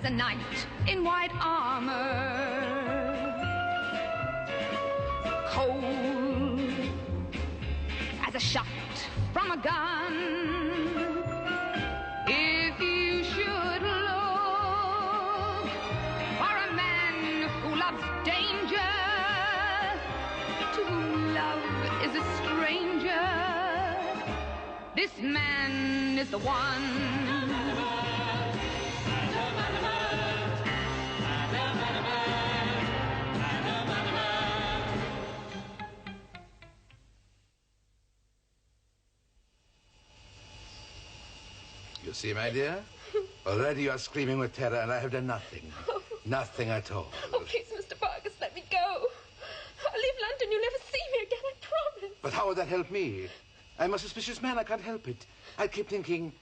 a knight in white armor. Cold as a shot from a gun. If you should look for a man who loves danger, to whom love is a stranger, this man is the one. You see, my dear? Already you are screaming with terror, and I have done nothing. Oh. Nothing at all. Oh, please, Mr. Vargas, let me go. I'll leave London. You'll never see me again, I promise. But how would that help me? I'm a suspicious man. I can't help it. I keep thinking,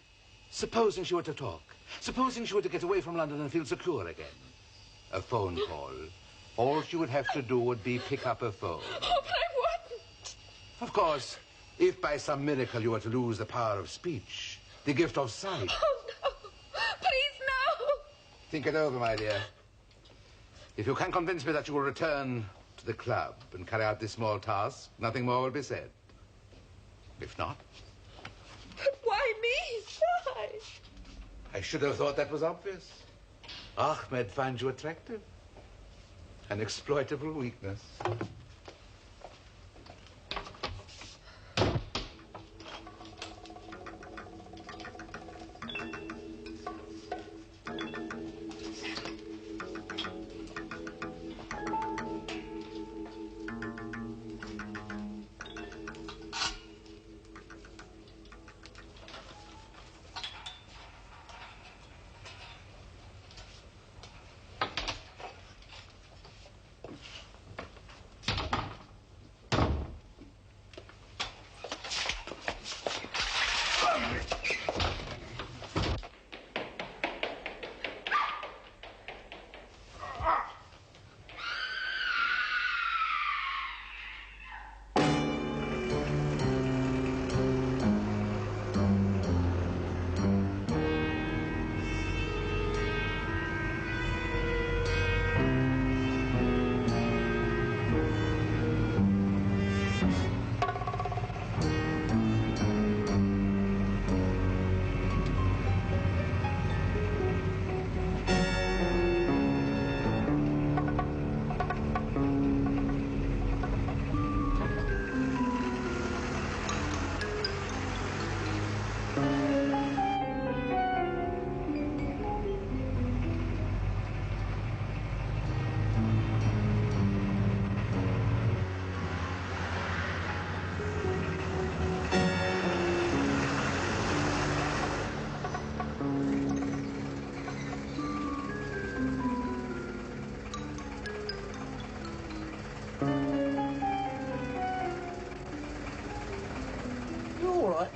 supposing she were to talk. Supposing she were to get away from London and feel secure again. A phone call. All she would have to do would be pick up a phone. Oh, but I wouldn't. Of course, if by some miracle you were to lose the power of speech, the gift of sight. Oh, no. Please, no. Think it over, my dear. If you can convince me that you will return to the club and carry out this small task, nothing more will be said. If not... But why me? Why? I should have thought that was obvious. Ahmed finds you attractive. An exploitable weakness.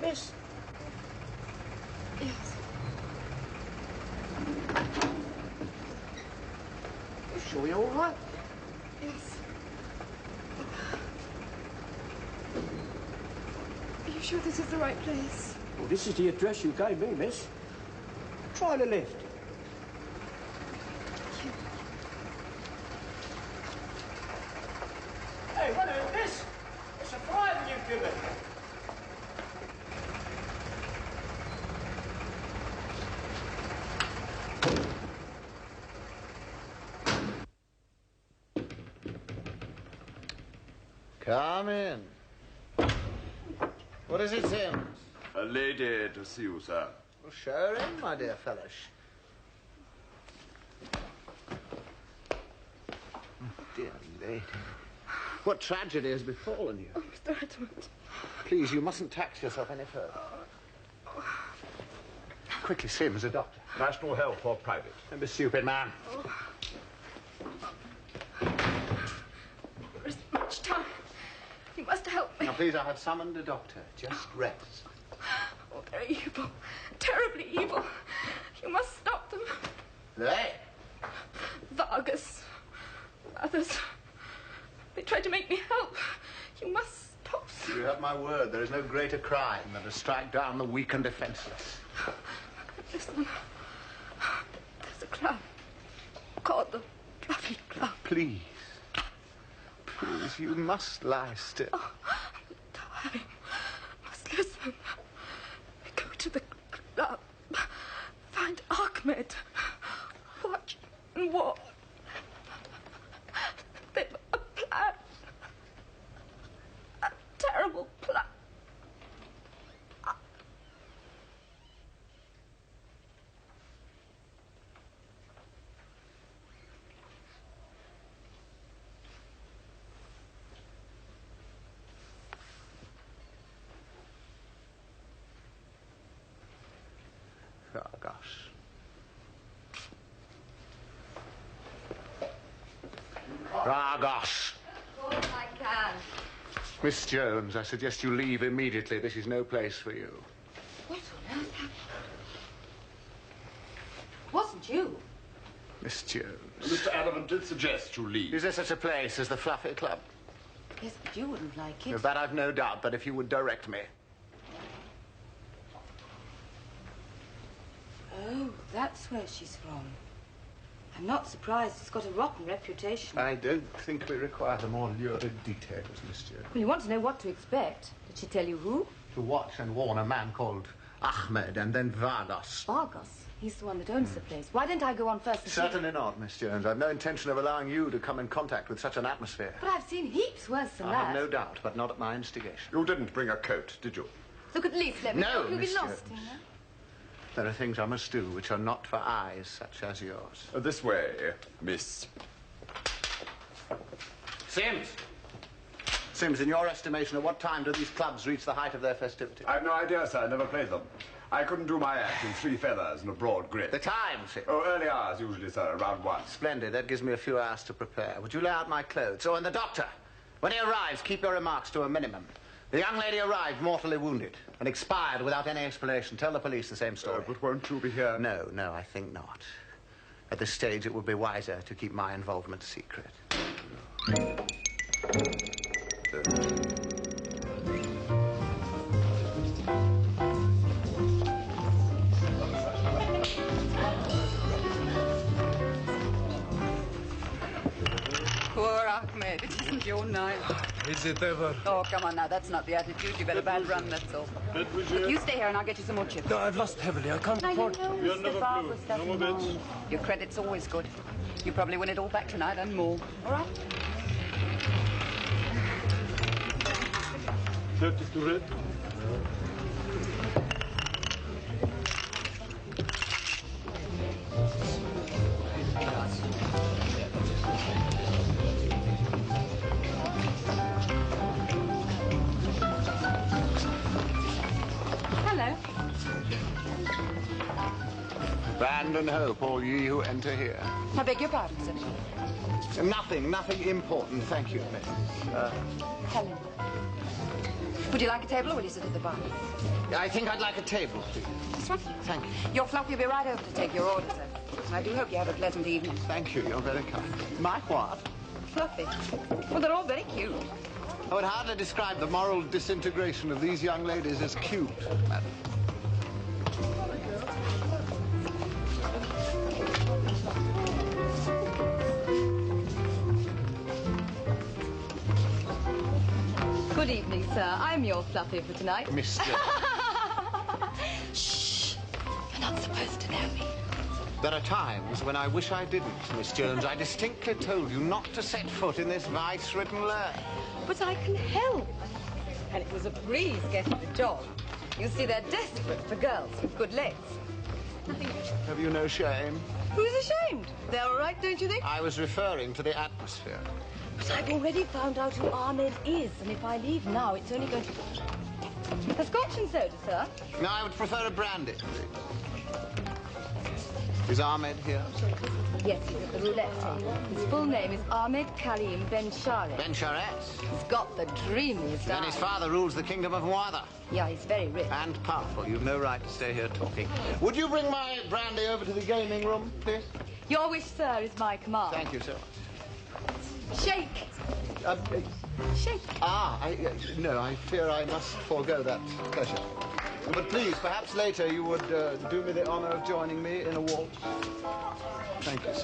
Miss? Yes. You sure you're all right? Yes. Are you sure this is the right place? Well, this is the address you gave me, miss. Try the lift. Hey, what is this? It's a fright you've given. Come in. What is it, Sims? A lady to see you, sir. Well, show her in, my dear fellows. Dear lady. What tragedy has befallen you? Oh, Mr. Adamant. Please, you mustn't tax yourself any further. Quickly, Sims, a doctor. National health or private? Don't be stupid, man. There isn't much time. You must help me. Now, please, I have summoned a doctor. Just rest. Oh, they're evil. Terribly evil. You must stop them. They? Vargas. Others. They tried to make me help. You must stop them. You have my word. There is no greater crime than to strike down the weak and defenseless. Listen. There's a club. called the Fluffy Club. Please. Please, you must lie still. Oh, I'm tired. Must listen. We go to the club. Find Ahmed. Watch and walk. They've a plan. A terrible plan. Oh, gosh. Ragos. Of course I can. Miss Jones, I suggest you leave immediately. This is no place for you. What on earth happened? Wasn't you? Miss Jones. Mr. Adamant did suggest you leave. Is there such a place as the Fluffy Club? Yes, but you wouldn't like it. Of that I've no doubt, but if you would direct me. Oh, that's where she's from. I'm not surprised. It's got a rotten reputation. I don't think we require the more lurid details, Miss Jones. Well, you want to know what to expect. Did she tell you who? To watch and warn a man called Ahmed and then Vargas. Vargas. He's the one that owns the place. Why didn't I go on first and see? Certainly not, Miss Jones. I've no intention of allowing you to come in contact with such an atmosphere. But I've seen heaps worse than I that. have no doubt, but not at my instigation. You didn't bring a coat, did you? Look, at least let me No, know. You'll Miss be lost, Jones. you know. There are things I must do which are not for eyes such as yours. This way, miss. Sims! Sims, in your estimation, at what time do these clubs reach the height of their festivity? I've no idea, sir. I never played them. I couldn't do my act in 3 feathers and a broad grit. The time, Sims. Oh, early hours usually, sir, around 1. Splendid. That gives me a few hours to prepare. Would you lay out my clothes? Oh, and the doctor. When he arrives, keep your remarks to a minimum. The young lady arrived mortally wounded and expired without any explanation. Tell the police the same story. But won't you be here? No, I think not. At this stage, it would be wiser to keep my involvement secret. Poor Ahmed, it isn't your night. Is it ever? Oh, come on now, that's not the attitude. You've had a bad run, that's all. Look, you stay here and I'll get you some more chips. No, I've lost heavily. I can't Now, you afford... know Mr. Vargas doesn't mind. Your credit's always good. You probably win it all back tonight and more. All right? 32 red. Hello. Abandon hope, all ye who enter here. I beg your pardon, sir. Nothing important, thank you, miss. Helen. Would you like a table or will you sit at the bar? I think I'd like a table, please. This one? Thank you. Your Fluffy will be right over to take your order, sir. I do hope you have a pleasant evening. Thank you, you're very kind. My what? Fluffy. Well, they're all very cute. I would hardly describe the moral disintegration of these young ladies as cute, madam. Good evening, sir. I'm your Fluffy for tonight. Miss Jones. Shh. You're not supposed to know me. There are times when I wish I didn't, Miss Jones. I distinctly told you not to set foot in this vice-ridden lair. But I can help. And it was a breeze getting the job. You see, they're desperate for girls with good legs. Have you no shame? Who's ashamed? They're all right, don't you think? I was referring to the atmosphere. But I've already found out who Ahmed is, and if I leave now, it's only going to... A scotch and soda, sir? No, I would prefer a brandy, please. Is Ahmed here? Yes, he's at the roulette table. His full name is Ahmed Karim Ben Sharet. Ben Sharet? He's got the dreamiest Then his eyes. father rules the kingdom of Muada. Yeah, he's very rich. And powerful. You've no right to stay here talking. Would you bring my brandy over to the gaming room, please? Your wish, sir, is my command. Thank you so much. Shake. Shake. No, I fear I must forego that pleasure. But please, perhaps later you would do me the honor of joining me in a waltz. Thank you,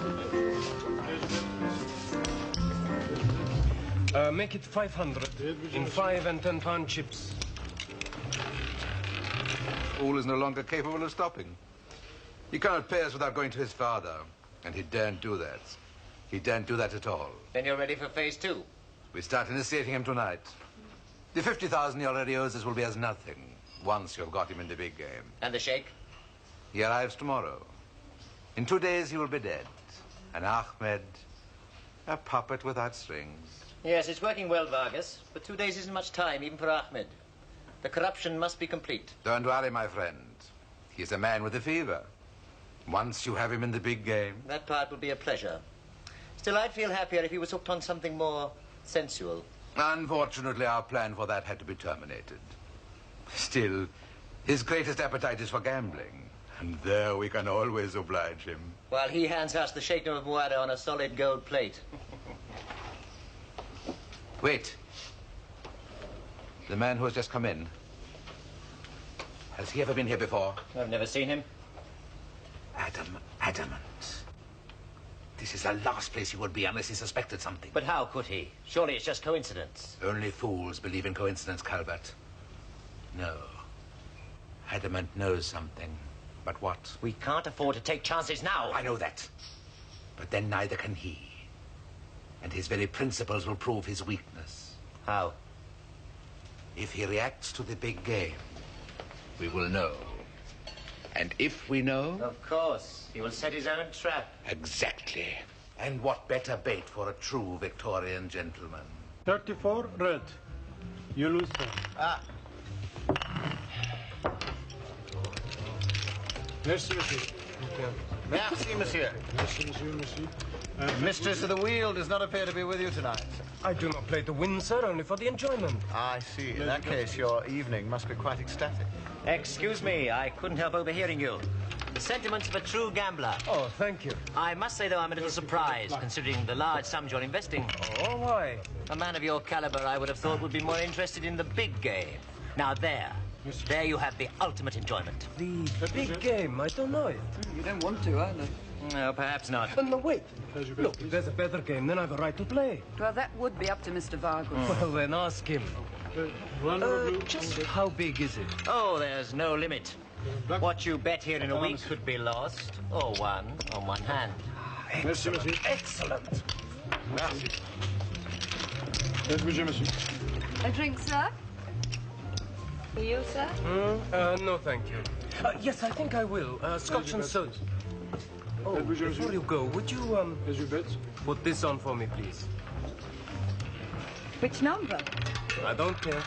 sir. Make it 500 in 5 and 10 pound chips. Fool is no longer capable of stopping. He cannot pay us without going to his father, and he daren't do that. He daren't do that at all. Then you're ready for phase 2? We start initiating him tonight. The 50,000 he already owes us will be as nothing once you've got him in the big game. And the Sheikh? He arrives tomorrow. In 2 days, he will be dead. And Ahmed, a puppet without strings. Yes, it's working well, Vargas. But 2 days isn't much time, even for Ahmed. The corruption must be complete. Don't worry, my friend. He's a man with a fever. Once you have him in the big game... That part will be a pleasure. Still, I'd feel happier if he was hooked on something more sensual. Unfortunately, our plan for that had to be terminated. Still, his greatest appetite is for gambling. And there we can always oblige him. While he hands us the Sheikh of Muada on a solid gold plate. Wait. The man who has just come in. Has he ever been here before? I've never seen him. Adamant. This is the last place he would be unless he suspected something. But how could he? Surely it's just coincidence. Only fools believe in coincidence, Calvert. No. Adamant knows something. But what? We can't afford to take chances now. I know that. But then neither can he. And his very principles will prove his weakness. How? If he reacts to the big game, we will know. And if we know... Of course. He will set his own trap. Exactly. And what better bait for a true Victorian gentleman? 34 red. You lose 10. Ah. Merci, monsieur. Okay. Merci, monsieur. Merci, monsieur, merci. Mistress of the Wheel does not appear to be with you tonight. I do not play to win, sir, only for the enjoyment. I see. In that case, your evening must be quite ecstatic. Excuse me, I couldn't help overhearing you. The sentiments of a true gambler. Oh, thank you. I must say, though, I'm a little surprised, considering the large sums you're investing. Oh, why? A man of your caliber, I would have thought, would be more interested in the big game. Now, there you have the ultimate enjoyment. The big game, I don't know it. You don't want to, either. No, perhaps not. No, wait. Look, if there's a better game, then I have a right to play. Well, that would be up to Mr. Vargas. Well, then ask him. Just how big is it? Oh, there's no limit. What you bet here in a week could be lost, or won, on one hand. Excellent. Excellent. Merci. A drink, sir? For you, sir? No, thank you. Yes, I think I will. Scotch and soda. Oh, before you go, would you, put this on for me, please? Which number? I don't care.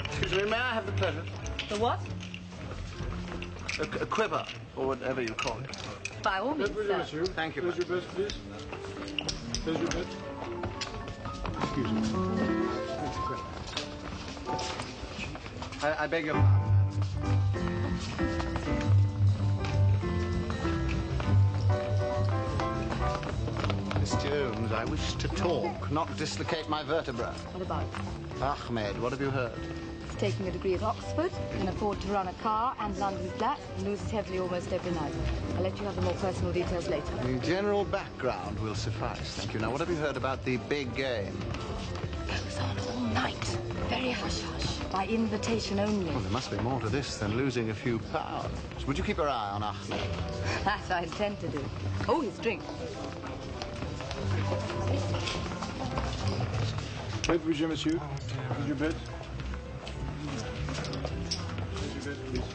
Excuse me, may I have the pleasure? The what? A quiver, or whatever you call it. By all means, sir. Thank you. Your best, please. There's your bet. Excuse me. I beg your pardon. Miss Jones, I wish to talk, not dislocate my vertebra. What about? Ahmed, what have you heard? He's taking a degree at Oxford, can afford to run a car and London flat, and loses heavily almost every night. I'll let you have the more personal details later. The general background will suffice, thank you. Now, what have you heard about the big game? Goes on all night. Very hush-hush. By invitation only. Well, there must be more to this than losing a few pounds. Would you keep your eye on Ahmed? That I intend to do. Oh, his drink. Bet, monsieur, monsieur. Did you bet? Did you bet, please?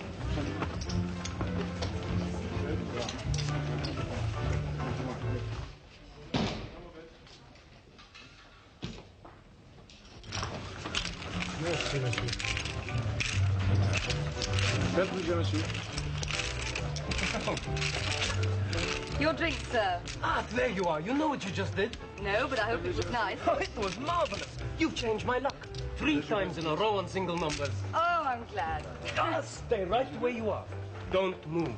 Merci, monsieur. Bet, monsieur. Your drink, sir. Ah, there you are. You know what you just did? No, but I hope it was nice. Oh, it was marvelous. You've changed my luck. 3 times in a row on single numbers. Oh, I'm glad. Stay right where you are. Don't move.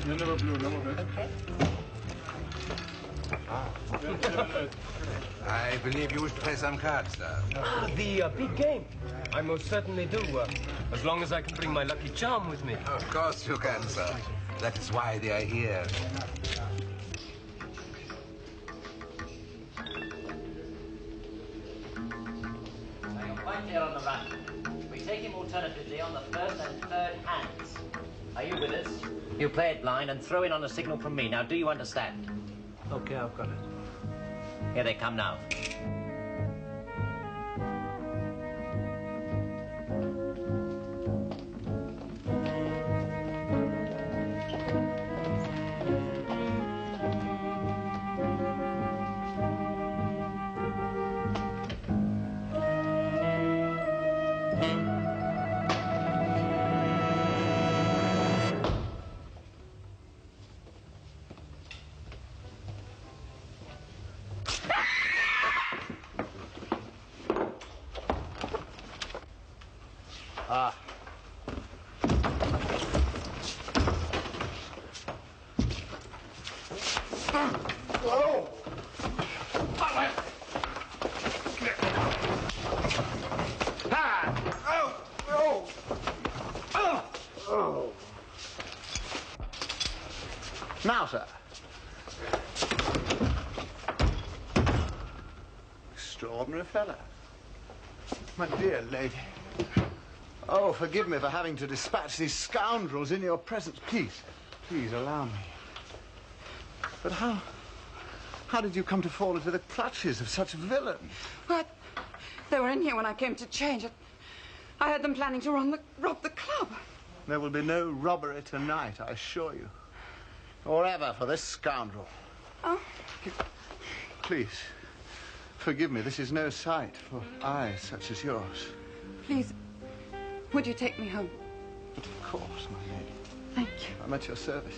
Okay. I believe you wish to play some cards, sir. The big game. I most certainly do, as long as I can bring my lucky charm with me. Of course you can, sir. That is why they are here. Quite clear on the run. We take him alternatively on the first and third hands. Are you with us? You play it blind and throw in on a signal from me. Now, do you understand? Okay, I've got it. Here they come now. Now, sir. Extraordinary fella. My dear lady. Oh, forgive me for having to dispatch these scoundrels in your presence. Please allow me. But how did you come to fall into the clutches of such villains? What? They were in here when I came to change. I had them planning to rob the club. There will be no robbery tonight, I assure you. Or ever for this scoundrel. Oh. Please, forgive me. This is no sight for eyes such as yours. Please, would you take me home? But of course, my lady. Thank you. I'm at your service.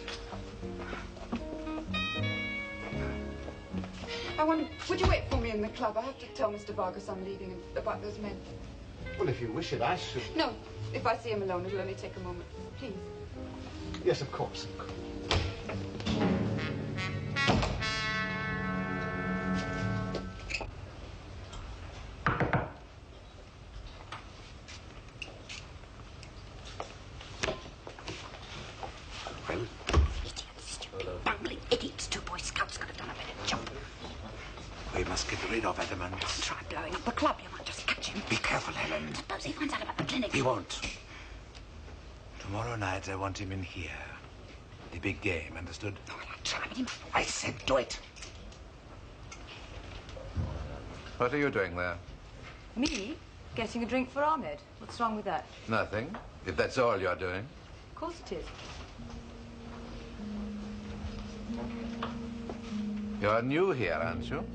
I wonder, would you wait for me in the club? I have to tell Mr. Vargas I'm leaving and about those men. Well, if you wish it, I should. No, if I see him alone, it'll only take a moment. Please. Yes, of course, of course. Idiots, 2 Boy Scouts could have done a better job. We must get rid of Adamant. Try blowing up the club, you might just catch him. Be careful, Helen. Suppose he finds out about the clinic. He won't. Tomorrow night I want him in here. The big game, understood? Oh, I'll try him. I said do it. What are you doing there? Me? Getting a drink for Ahmed. What's wrong with that? Nothing. If that's all you're doing. Of course it is. You're new here, aren't you?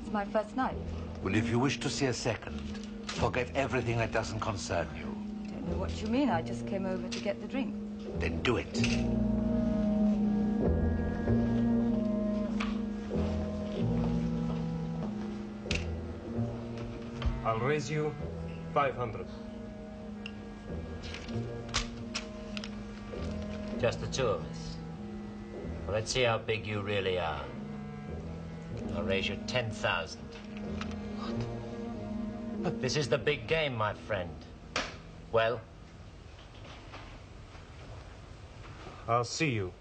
It's my first night. Well, if you wish to see a second, forget everything that doesn't concern you. Don't know what you mean. I just came over to get the drink. Then do it. I'll raise you 500. Just the two of us. Well, let's see how big you really are. I'll raise you 10,000. What? This is the big game, my friend. Well? I'll see you.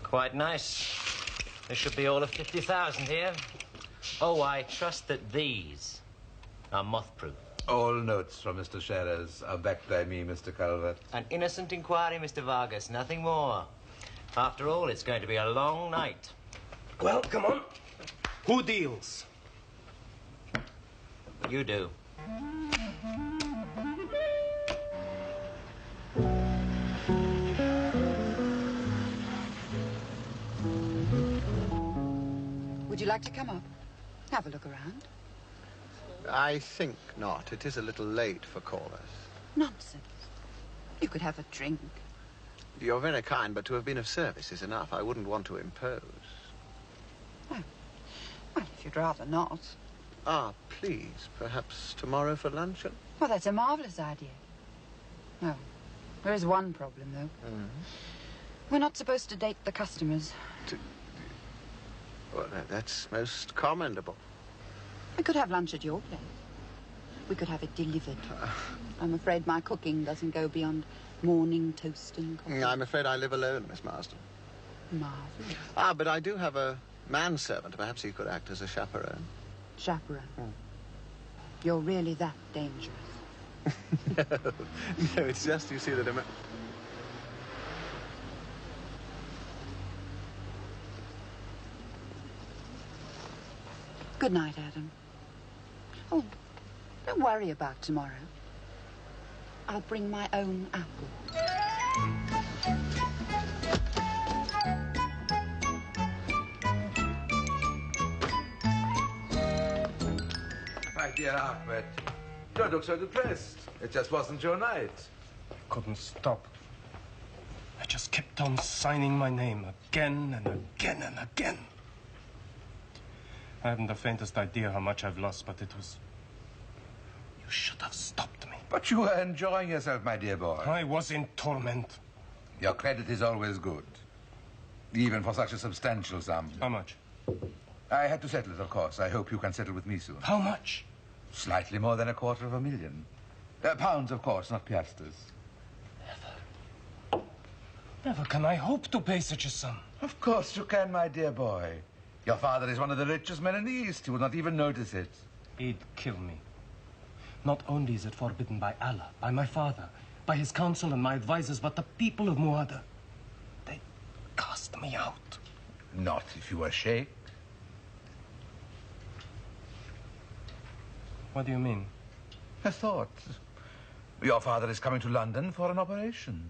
Quite nice. There should be all of 50,000 here. Oh, I trust that these are moth-proof. All notes from Mr. Sherers are backed by me, Mr. Calvert. An innocent inquiry, Mr. Vargas, nothing more. After all, it's going to be a long night. Well, come on. Who deals? You do. Would you like to come up? Have a look around. I think not. It is a little late for callers. Nonsense. You could have a drink. You're very kind, but to have been of service is enough. I wouldn't want to impose. Oh. Well, if you'd rather not. Ah, please. Perhaps tomorrow for luncheon? Well, that's a marvelous idea. Oh, There is one problem, though. We're not supposed to date the customers. Well, that's most commendable. We could have lunch at your place. We could have it delivered. I'm afraid my cooking doesn't go beyond morning toast and coffee. I'm afraid I live alone, Miss Marsden. Marvellous. But I do have a manservant. Perhaps he could act as a chaperone. Chaperone. You're really that dangerous. No, it's just, you see, that Good night, Adam. Oh, don't worry about tomorrow. I'll bring my own apple. My dear Ahmed, don't look so depressed. It just wasn't your night. I couldn't stop. I just kept on signing my name again and again and again. I haven't the faintest idea how much I've lost, but it was... You should have stopped me. But you were enjoying yourself, my dear boy. I was in torment. Your credit is always good. Even for such a substantial sum. How much? I had to settle it, of course. I hope you can settle with me soon. How much? Slightly more than £250,000. Pounds, of course, not piastres. Never can I hope to pay such a sum. Of course you can, my dear boy. Your father is one of the richest men in the East. He would not even notice it. He'd kill me. Not only is it forbidden by Allah, by my father, by his council and my advisors, but the people of Muada. They cast me out. Not if you were sheikh. What do you mean? I thought. Your father is coming to London for an operation.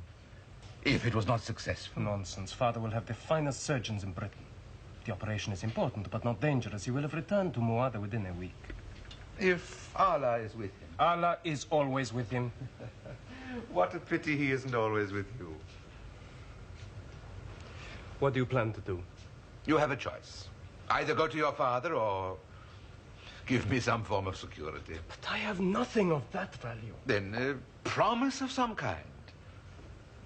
If it was not successful. Nonsense. Father will have the finest surgeons in Britain. The operation is important, but not dangerous. He will have returned to Muada within a week. If Allah is with him. Allah is always with him. What a pity he isn't always with you. What do you plan to do? You have a choice. Either go to your father or give me some form of security. But I have nothing of that value. Then a promise of some kind.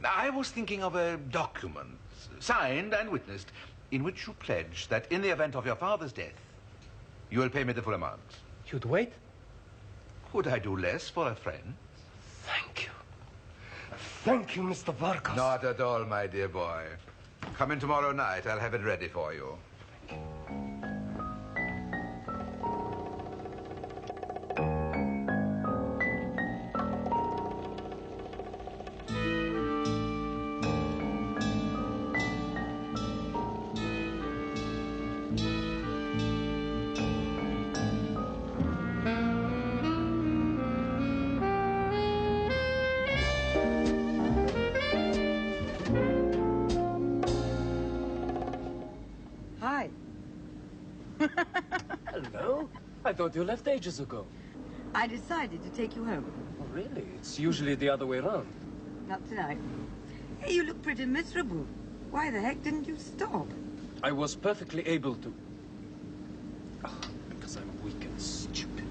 I was thinking of a document, signed and witnessed, in which you pledge that in the event of your father's death, you will pay me the full amount. You'd wait? Could I do less for a friend? Thank you. Thank you, Mr. Vargas. Not at all, my dear boy. Come in tomorrow night. I'll have it ready for you. Hi. Hello? I thought you left ages ago. I decided to take you home. Oh, really? It's usually the other way around. Not tonight. Hey, you look pretty miserable. Why the heck didn't you stop? I was perfectly able to. Because I'm weak and stupid.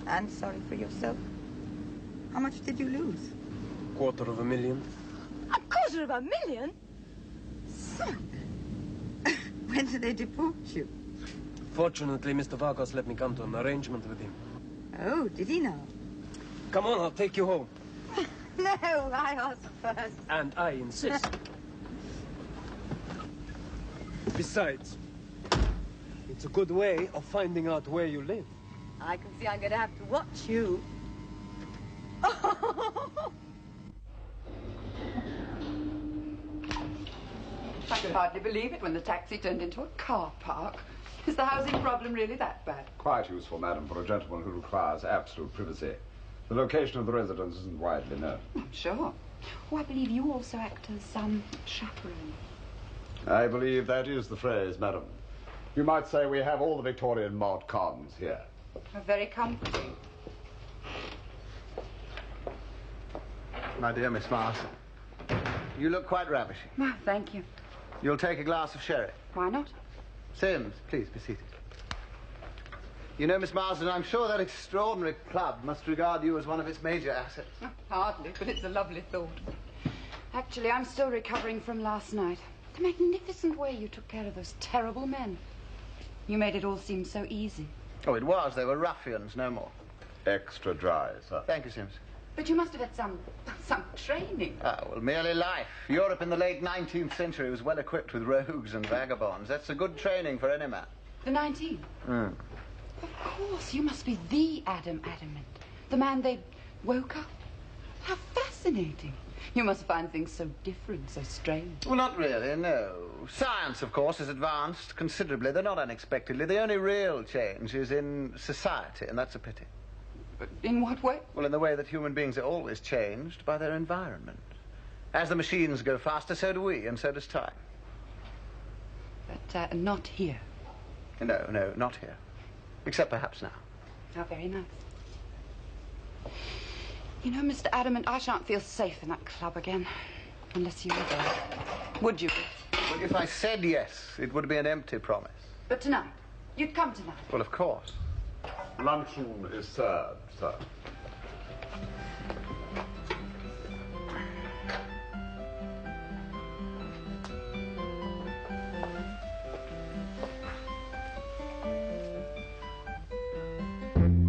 And sorry for yourself. How much did you lose? $250,000. $250,000? Son. When did they deport you? Fortunately, Mr. Vargas let me come to an arrangement with him. Oh, did he now? Come on, I'll take you home. No, I asked first. And I insist. Besides, it's a good way of finding out where you live. I can see I'm going to have to watch you. I could hardly believe it when the taxi turned into a car park. Is the housing problem really that bad? Quite useful, madam, for a gentleman who requires absolute privacy. The location of the residence isn't widely known. I'm sure. Oh, I believe you also act as chaperone. I believe that is the phrase, madam. You might say we have all the Victorian mod cons here. Very comforting. My dear Miss Marsden, you look quite ravishing. Oh, thank you. You'll take a glass of sherry. Why not? Sims, please be seated. You know, Miss Marsden, I'm sure that extraordinary club must regard you as one of its major assets. Oh, hardly, but it's a lovely thought. Actually, I'm still recovering from last night. The magnificent way you took care of those terrible men. You made it all seem so easy. Oh, it was. They were ruffians, no more. Extra dry, sir. Thank you, Sims. But you must have had some training. Ah, well, merely life. Europe in the late 19th century was well equipped with rogues and vagabonds. That's a good training for any man. The 19th? Of course, you must be the Adamant. The man they woke up. How fascinating. You must find things so different, so strange. Well, not really, no. Science, of course, has advanced considerably, though not unexpectedly. The only real change is in society, and that's a pity. But in what way? Well, in the way that human beings are always changed by their environment. As the machines go faster, so do we, and so does time. But not here. No, not here. Except perhaps now. How very nice. You know, Mr. Adamant, I shan't feel safe in that club again. Unless you were there. Would you? Well, if I said yes, it would be an empty promise. But tonight? You'd come tonight? Well, of course. Luncheon is served, sir.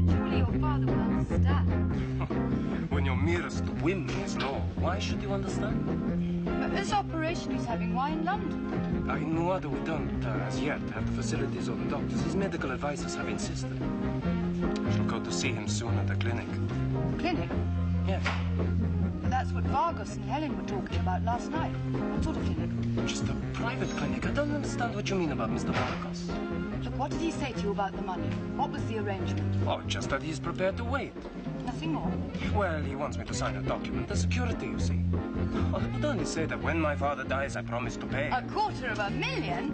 Surely your father will understand. When your merest whim is law, why should you understand? But this operation he's having, why in London? In Muada we don't, as yet, have the facilities or the doctors. His medical advisors have insisted. I shall go to see him soon at the clinic. Clinic? Yes. But that's what Vargas and Helen were talking about last night. What sort of clinic? Just a private clinic. I don't understand what you mean about Mr. Vargas. Look, what did he say to you about the money? What was the arrangement? Oh, just that he's prepared to wait. Nothing more? Well, he wants me to sign a document, the security, you see. Oh, I would only say that when my father dies, I promise to pay. $250,000?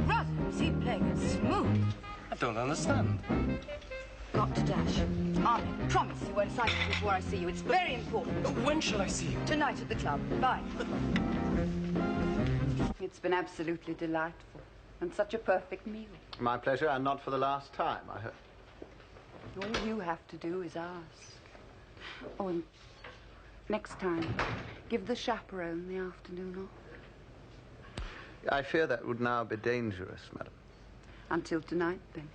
Ruddens, he playing it smooth. I don't understand. Got to dash. Ahmed, promise you won't sign it before I see you. It's very important. When shall I see you? Tonight at the club. Bye. It's been absolutely delightful. And such a perfect meal. My pleasure, and not for the last time, I hope. All you have to do is ask. Oh, and next time, give the chaperone the afternoon off. I fear that would now be dangerous, madam. Until tonight, then.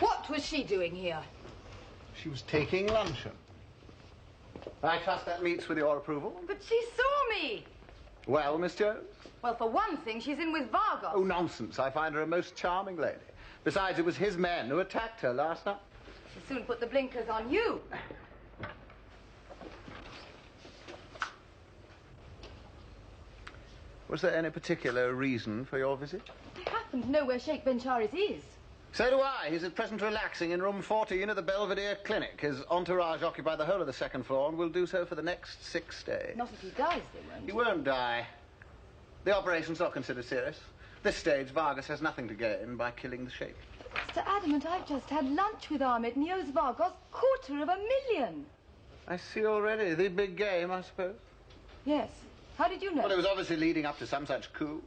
What was she doing here? She was taking luncheon. I trust that meets with your approval. But she saw me. Well, Miss Jones? Well, for one thing, she's in with Vargas. Oh, nonsense. I find her a most charming lady. Besides, it was his men who attacked her last night. She'll soon put the blinkers on you. Was there any particular reason for your visit? I happen to know where Sheikh Bencharis is. So do I. He's at present relaxing in room 14 at the Belvedere Clinic. His entourage occupy the whole of the second floor and will do so for the next 6 days. Not if he dies, they won't. He won't die. The operation's not considered serious. This stage, Vargas has nothing to gain by killing the Sheikh. Mr. Adamant, I've just had lunch with Ahmed and he owes Vargas $250,000. I see already. The big game, I suppose. Yes. How did you know? Well, it was obviously leading up to some such coup.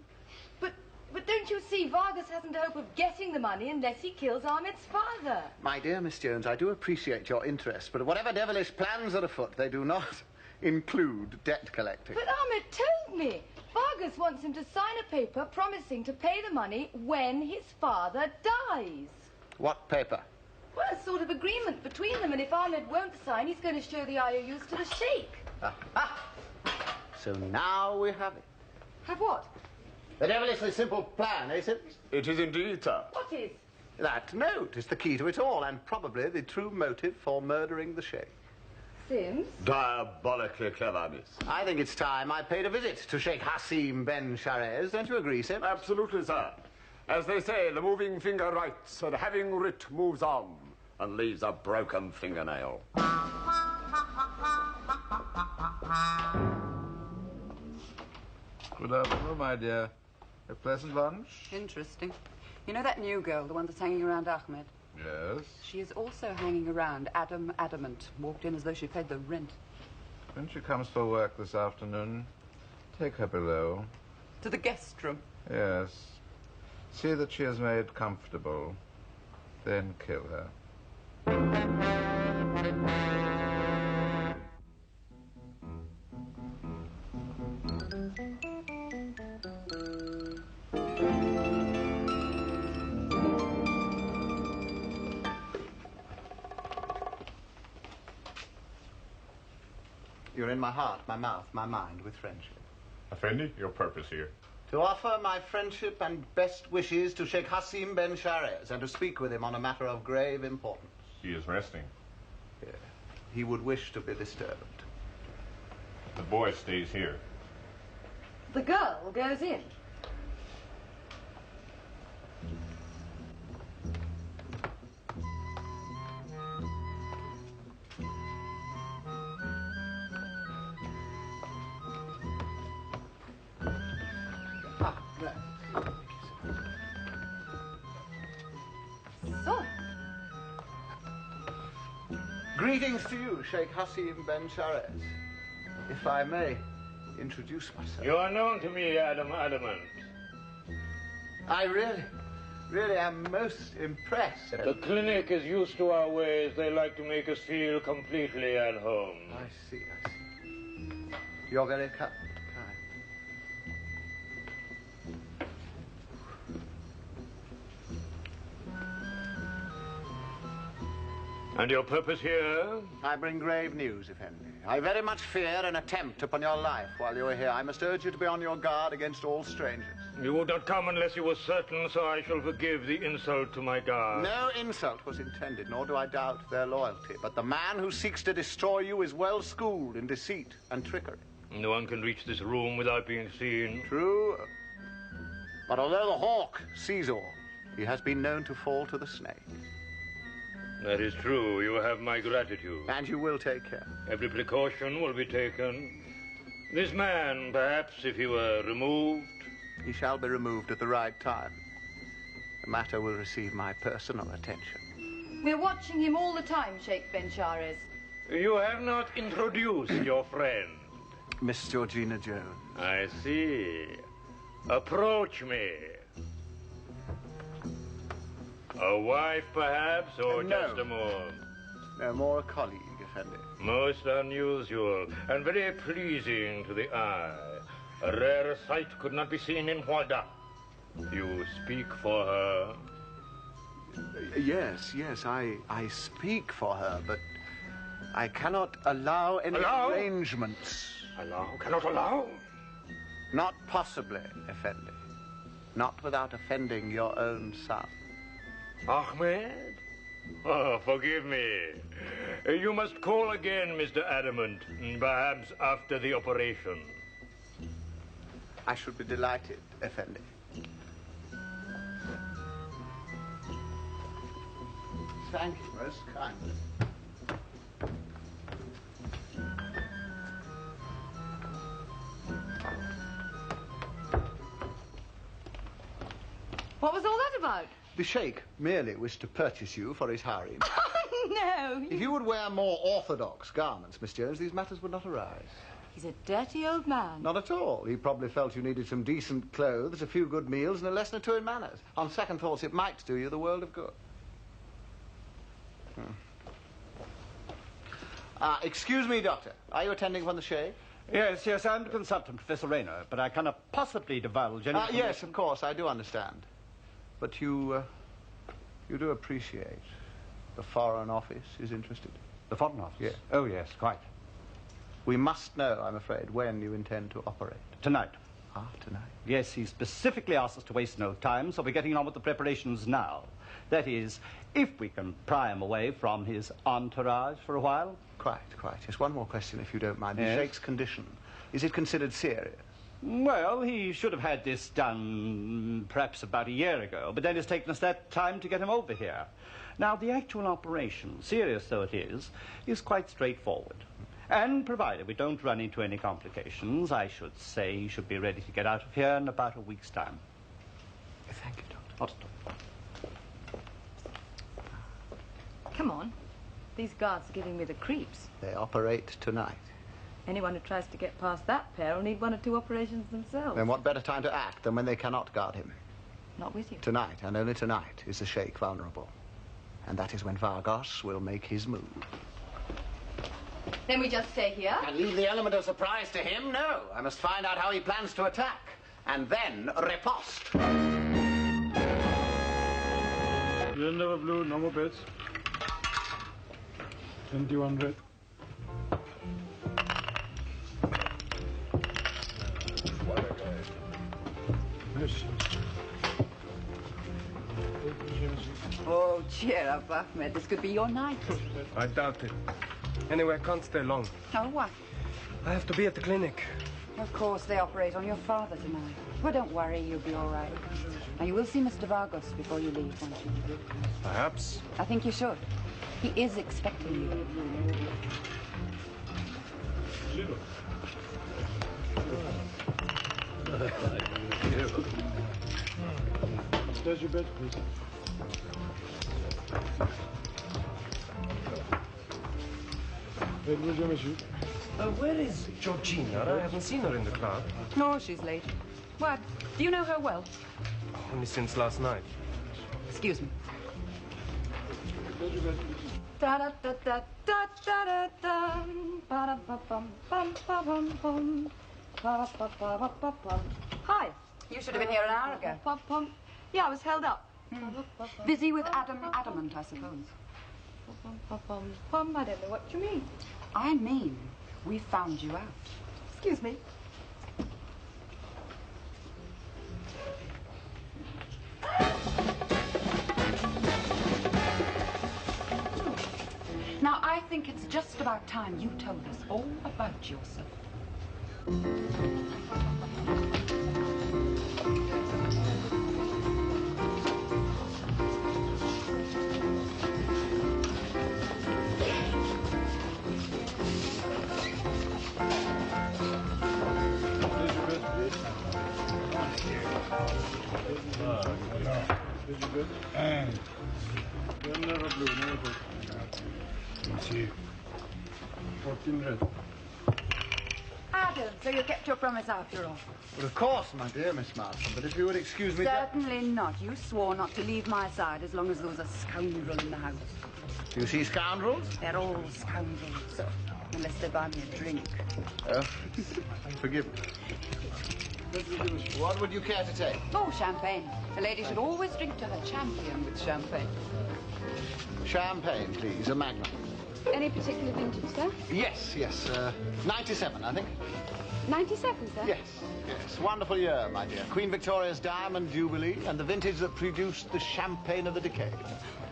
But don't you see, Vargas hasn't a hope of getting the money unless he kills Ahmed's father. My dear Miss Jones, I do appreciate your interest, but whatever devilish plans are afoot, they do not include debt collecting. But Ahmed told me. Vargas wants him to sign a paper promising to pay the money when his father dies. What paper? Well, a sort of agreement between them, and if Ahmed won't sign, he's going to show the IOUs to the Sheikh. So now we have it. Have what? A devilishly simple plan, is it? It is indeed, sir. What is? That note is the key to it all, and probably the true motive for murdering the Sheikh. Sims? Diabolically clever, miss. I think it's time I paid a visit to Sheikh Hassim Ben Sharez. Don't you agree, Sims? Absolutely, sir. As they say, the moving finger writes, and having writ moves on, and leaves a broken fingernail. Good afternoon, my dear. A pleasant lunch? Interesting. You know that new girl, the one that's hanging around Ahmed? Yes. She is also hanging around Adamant. Walked in as though she paid the rent. When she comes for work this afternoon, take her below. To the guest room. Yes. See that she is made comfortable. Then kill her. You're in my heart, my mouth, my mind with friendship. Effendi, your purpose here? To offer my friendship and best wishes to Sheikh Hassim Ben Sharez and to speak with him on a matter of grave importance. He is resting. Yeah. He would wish to be disturbed. The boy stays here. The girl goes in. So, Greetings to you, Sheikh Hassim Ben Sharez. If I may introduce myself. You are known to me, Adamant. I really am most impressed. The clinic is used to our ways. They like to make us feel completely at home. I see. You're very kind. And your purpose here? I bring grave news, Effendi. I very much fear an attempt upon your life while you are here. I must urge you to be on your guard against all strangers. You would not come unless you were certain, so I shall forgive the insult to my guard. No insult was intended, nor do I doubt their loyalty. But the man who seeks to destroy you is well schooled in deceit and trickery. No one can reach this room without being seen. True. But although the hawk sees all, he has been known to fall to the snake. That is true. You have my gratitude. And you will take care. Every precaution will be taken. This man, perhaps, if he were removed... He shall be removed at the right time. The matter will receive my personal attention. we're watching him all the time, Sheikh Ben Sharez. You have not introduced your friend. Miss Georgina Jones. I see. Approach me. A wife, perhaps, or No. just a more? No, more a colleague, Effendi. Most unusual and very pleasing to the eye. A rare sight could not be seen in Huada. You speak for her? Yes, I speak for her, but I cannot allow any arrangements. Allow? Cannot allow? Not possibly, Effendi. Not without offending your own son. Ahmed? Oh, forgive me. You must call again, Mr. Adamant, perhaps after the operation. I should be delighted, Effendi. Thank you, most kindly. What was all that about? The Sheikh merely wished to purchase you for his harem. No. If you would wear more orthodox garments, Miss Jones, these matters would not arise. He's a dirty old man. Not at all. He probably felt you needed some decent clothes, a few good meals, and a lesson or two in manners. On second thoughts, it might do you the world of good. Excuse me, Doctor. Are you attending upon the Sheikh? Yes, I'm to consult Professor Rayner, but I cannot possibly divulge any information. Yes, of course, I do understand. But you do appreciate the Foreign Office is interested? The Foreign Office? Yes. Oh, yes, quite. We must know, I'm afraid, when you intend to operate. Tonight. Ah, tonight. Yes, he specifically asked us to waste no time, so we're getting on with the preparations now. That is, if we can pry him away from his entourage for a while. Quite. Just one more question, if you don't mind. Yes? The Sheikh's condition, is it considered serious? Well, he should have had this done perhaps about a year ago, but then it's taken us that time to get him over here. Now, the actual operation, serious though it is quite straightforward. And provided we don't run into any complications, I should say he should be ready to get out of here in about a week's time. Thank you, Doctor. Not at all. Come on. These guards are giving me the creeps. They operate tonight. Anyone who tries to get past that pair will need 1 or 2 operations themselves. Then what better time to act than when they cannot guard him? Not with you. Tonight, and only tonight, is the Sheikh vulnerable. And that is when Vargas will make his move. Then we just stay here? And leave the element of surprise to him? No. I must find out how he plans to attack. And then riposte. Never blue, no more bets. 2100. Oh, cheer up, Ahmed. This could be your night. I doubt it. Anyway, I can't stay long. Oh, what? I have to be at the clinic. Of course, they operate on your father tonight. Well, don't worry, you'll be all right. Now, you will see Mr. Vargas before you leave, won't you? Perhaps. I think you should. He is expecting you. There's your bed, please. Where is Georgina? I haven't seen her in the club. No, she's late. What? Do you know her well? Only since last night. Excuse me. Hi. You should have been here an hour ago. Yeah, I was held up. Busy with Adamant, I suppose. I don't know what you mean. I mean, we found you out. Excuse me. Now, I think it's just about time you told us all about yourself. Never blue, never blue. Let's see. 14 red. Adam, so you kept your promise after all? Well, of course, my dear Miss Marston, but if you would excuse me... Certainly not. You swore not to leave my side as long as there was a scoundrel in the house. Do you see scoundrels? They're all scoundrels. Unless they buy me a drink. Oh, forgive me. What would you care to take? Oh, champagne. A lady should always drink to her champion with champagne. Champagne, please. A Magnum. Any particular vintage, sir? Yes. 97, I think. 97, sir? Yes. Wonderful year, my dear. Queen Victoria's Diamond Jubilee and the vintage that produced the champagne of the decade.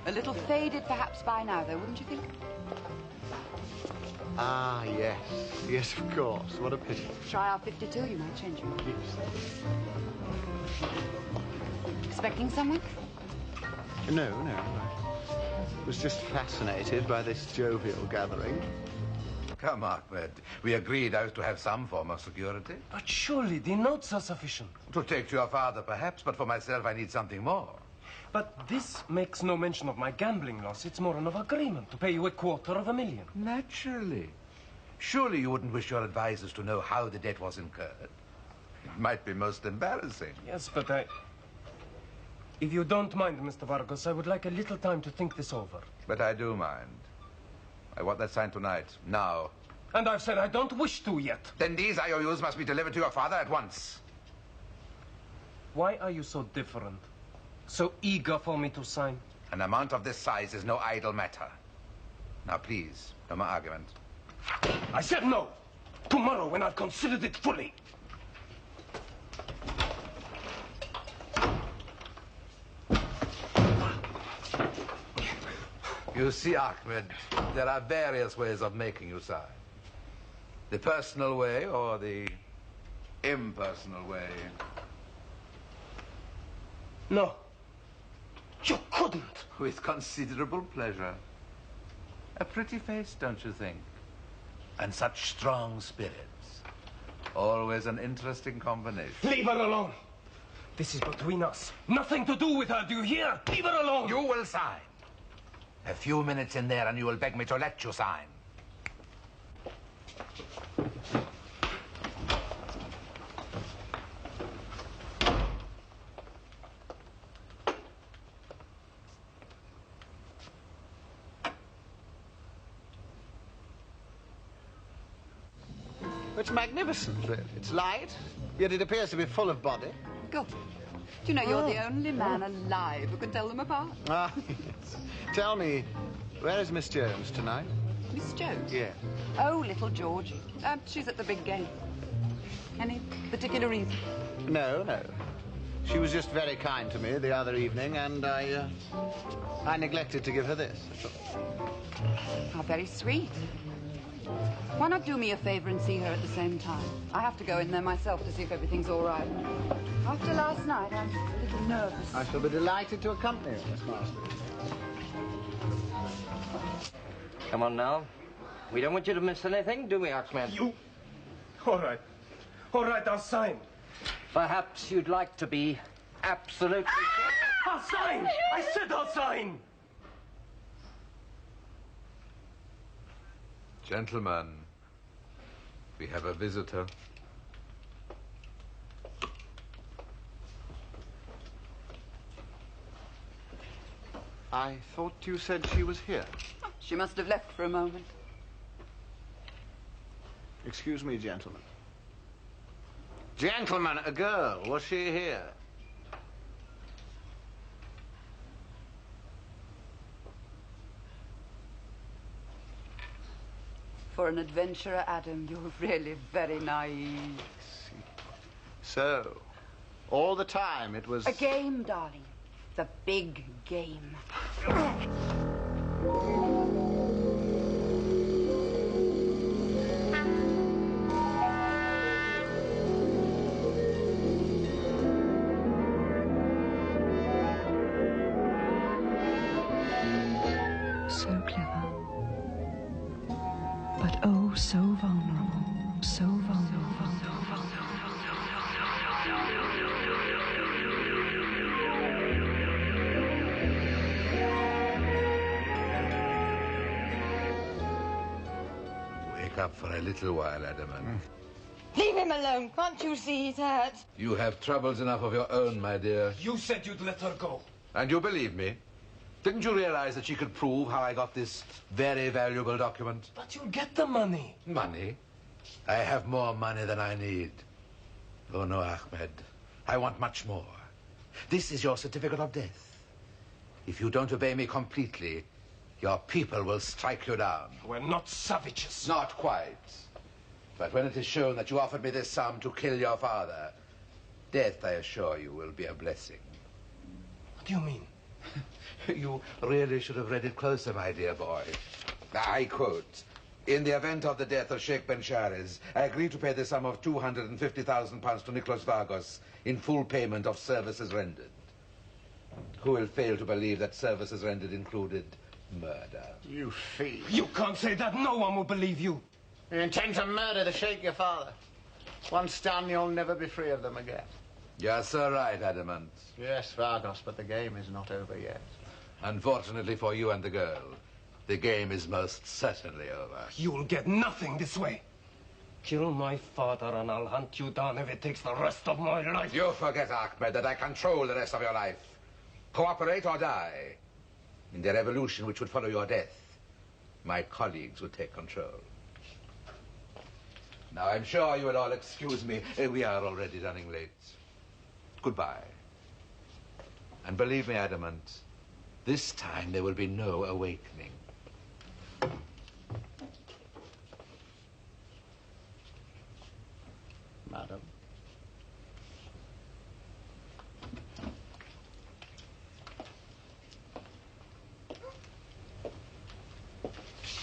A little faded perhaps by now, though, wouldn't you think? Ah, yes. Yes, of course. What a pity. Try our 52, you might change your mind. Expecting someone? No. I was just fascinated by this jovial gathering. Come, Ahmed. We agreed I was to have some form of security. But surely the notes are sufficient. To take to your father, perhaps, but for myself, I need something more. But this makes no mention of my gambling loss. It's more an agreement to pay you $250,000. Naturally. Surely you wouldn't wish your advisors to know how the debt was incurred. It might be most embarrassing. Yes, but if you don't mind, Mr. Vargas, I would like a little time to think this over. But I do mind. I want that signed tonight, now. And I've said I don't wish to yet. Then these IOUs must be delivered to your father at once. Why are you so different? So eager for me to sign? An amount of this size is no idle matter. Now, please, no more argument. I said no. Tomorrow, when I've considered it fully. You see, Ahmed, there are various ways of making you sign. The personal way or the impersonal way. No. You couldn't. With considerable pleasure. A pretty face, don't you think? And such strong spirits. Always an interesting combination. Leave her alone. This is between us. Nothing to do with her, do you hear? Leave her alone. You will sign. A few minutes in there and you will beg me to let you sign. It's magnificent, really. It's light, yet it appears to be full of body. Good. Do you know you're the only man alive who can tell them apart? Ah, yes. Tell me, where is Miss Jones tonight? Miss Jones? Yeah. Oh, little Georgie. She's at the big game. Any particular reason? No, no. She was just very kind to me the other evening, and I neglected to give her this. How very sweet. Why not do me a favor and see her at the same time? I have to go in there myself to see if everything's all right. After last night, I'm a little nervous. I shall be delighted to accompany you, Miss Marston. Come on now. We don't want you to miss anything, do we, Ahmed? You... All right. All right, I'll sign. Perhaps you'd like to be absolutely... I'll sign! I said I'll sign! Gentlemen, we have a visitor. I thought you said she was here. She must have left for a moment. Excuse me, gentlemen. Gentlemen, a girl. Was she here? For an adventurer, Adam, you're really very naive. So, all the time it was... A game, darling. The big game. So clever. But oh, so vulnerable. So vulnerable. Wake up for a little while, Adamant. Leave him alone. Can't you see he's hurt? You have troubles enough of your own, my dear. You said you'd let her go. And you believe me? Didn't you realize that she could prove how I got this very valuable document? But you'll get the money. Money? I have more money than I need. Oh, no, Ahmed. I want much more. This is your certificate of death. If you don't obey me completely, your people will strike you down. We're not savages. Not quite. But when it is shown that you offered me this sum to kill your father, death, I assure you, will be a blessing. What do you mean? You really should have read it closer, my dear boy. I quote, "In the event of the death of Sheikh Ben Shares, I agree to pay the sum of £250,000 to Nicholas Vargos in full payment of services rendered." Who will fail to believe that services rendered included murder? You fiend. You can't say that. No one will believe you. You intend to murder the Sheikh, your father. Once done, you'll never be free of them again. You're so right, Adamant. Yes, Vargos, but the game is not over yet. Unfortunately for you and the girl, the game is most certainly over. You'll get nothing this way. Kill my father and I'll hunt you down if it takes the rest of my life. You forget, Ahmed, that I control the rest of your life. Cooperate or die. In the revolution which would follow your death, my colleagues would take control. Now, I'm sure you will all excuse me. We are already running late. Goodbye. And believe me, Adamant, this time there will be no awakening. Madam.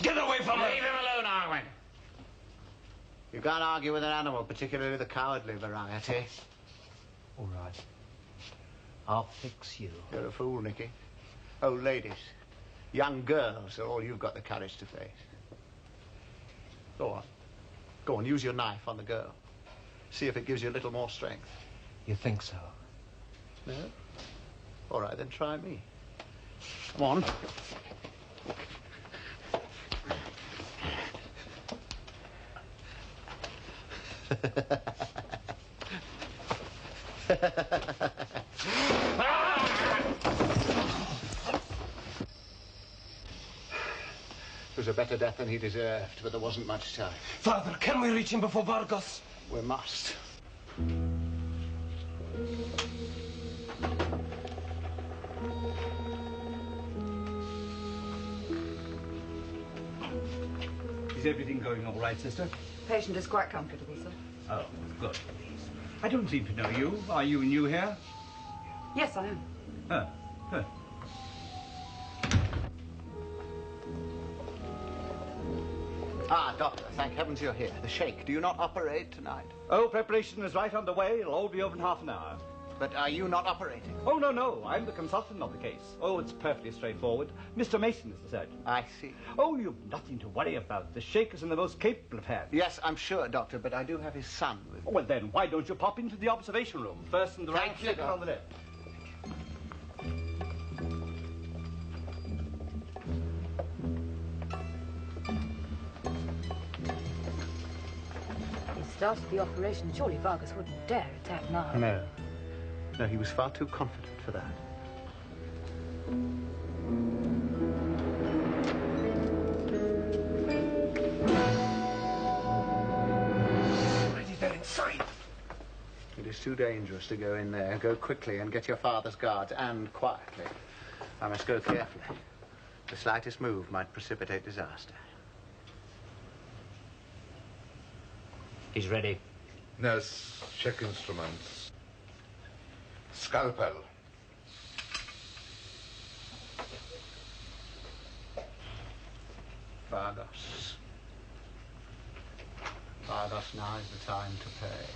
Get away from her! Leave him alone, Arwen. You can't argue with an animal, particularly the cowardly variety. All right. I'll fix you. You're a fool, Nicky. Old ladies, young girls are all you've got the courage to face. Go on. Go on, use your knife on the girl. See if it gives you a little more strength. You think so? No? All right, then try me. Come on. It was a better death than he deserved, but there wasn't much time. Father, can we reach him before Vargas? We must. Is everything going all right, sister? Patient is quite comfortable, sir. Oh, good. I don't seem to know you. Are you new here? Yes, I am. Oh, good. Ah, doctor, thank heavens you're here. The Sheikh, do you not operate tonight? Oh, preparation is right underway. It'll all be over in half an hour. But are you not operating? Oh, no. I'm the consultant of the case. Oh, it's perfectly straightforward. Mr. Mason is the surgeon. I see. Oh, you've nothing to worry about. The Sheikh is in the most capable of hands. Yes, I'm sure, doctor, but I do have his son with me. Well, then, why don't you pop into the observation room? First on the right, Thank you, second on the left. He started the operation. Surely Vargas wouldn't dare attack now. No. No, he was far too confident for that. Already they're inside. It is too dangerous to go in there. Go quickly and get your father's guards, and quietly. I must go carefully. The slightest move might precipitate disaster. He's ready. Nurse, check instruments. Scalpel. Vargas. Vargas, now is the time to pay.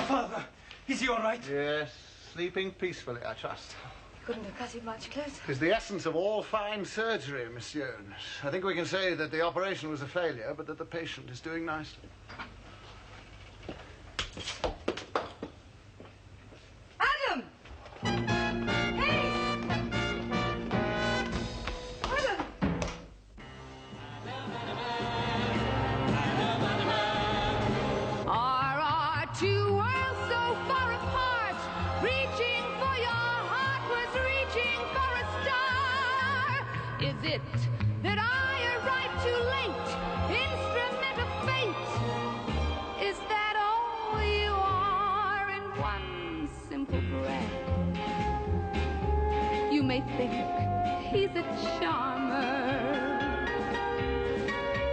Father, is he all right? Yes, sleeping peacefully, I trust. Couldn't have cut it much closer. It's the essence of all fine surgery, Monsieur. I think we can say that the operation was a failure, but that the patient is doing nicely. Adam! Hey! Adam! Are two worlds so far apart? Reaching for your heart was reaching for a star. Is it that I arrived too late? Instrument of fate? Is that all you are in one simple breath? You may think he's a charmer,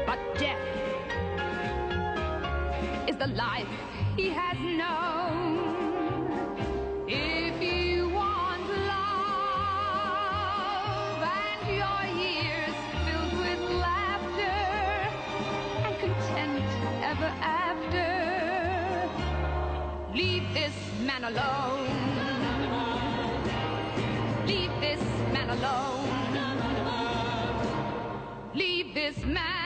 but death is the life he has known. If you want love and your years filled with laughter and content ever after, leave this man alone. Leave this man alone. Leave this man